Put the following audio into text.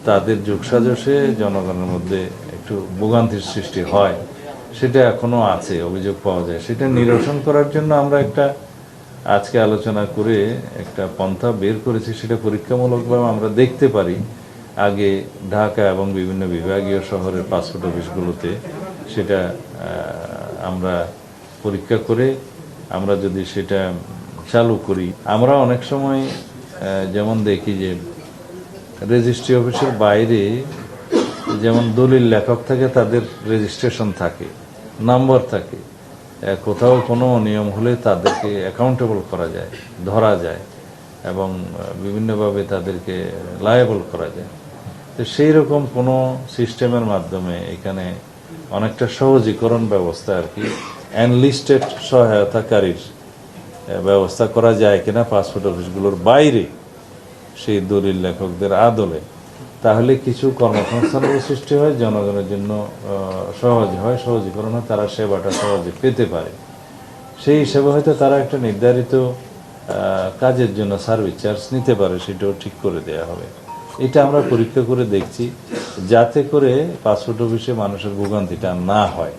তাদের যোগসাজশে জনগণের মধ্যে একটু ভোগান্তির সৃষ্টি হয়, সেটা এখনো আছে, অভিযোগ পাওয়া যায়। সেটা নিরসন করার জন্য আমরা আজকে আলোচনা করে একটা পন্থা বের করেছি। সেটা পরীক্ষামূলকভাবে আমরা দেখতে পারি আগে ঢাকা এবং বিভিন্ন বিভাগীয় শহরের পাসপোর্ট অফিসগুলোতে সেটা আমরা পরীক্ষা করে আমরা যদি সেটা চালু করি, আমরা অনেক সময় যেমন দেখি যে রেজিস্ট্রি অফিসের বাইরে যেমন দলিল লেখক থাকে, তাদের রেজিস্ট্রেশন থাকে, নাম্বার থাকে, কোথাও কোনো অনিয়ম হলে তাদেরকে অ্যাকাউন্টেবল করা যায়, ধরা যায় এবং বিভিন্নভাবে তাদেরকে লায়েবল করা যায়। তো সেই রকম কোনো সিস্টেমের মাধ্যমে এখানে অনেকটা সহজীকরণ ব্যবস্থা আর কি, অ্যানলিস্টেড সহায়তাকারীর ব্যবস্থা করা যায় কিনা পাসপোর্ট অফিসগুলোর বাইরে সেই দলিল লেখকদের আদলে, তাহলে কিছু কর্মসংস্থানের সৃষ্টি হয়, জনগণের জন্য সহজ হয়, সহজীকরণ হয়, তারা সেবাটা সহজে পেতে পারে। সেই হিসাবে হয়তো তারা একটা নির্ধারিত কাজের জন্য সার্ভিস চার্জ নিতে পারে, সেটাও ঠিক করে দেওয়া হবে। এটা আমরা পরীক্ষা করে দেখছি, যাতে করে পাসপোর্ট অফিসে মানুষের ভোগান্তিটা না হয়।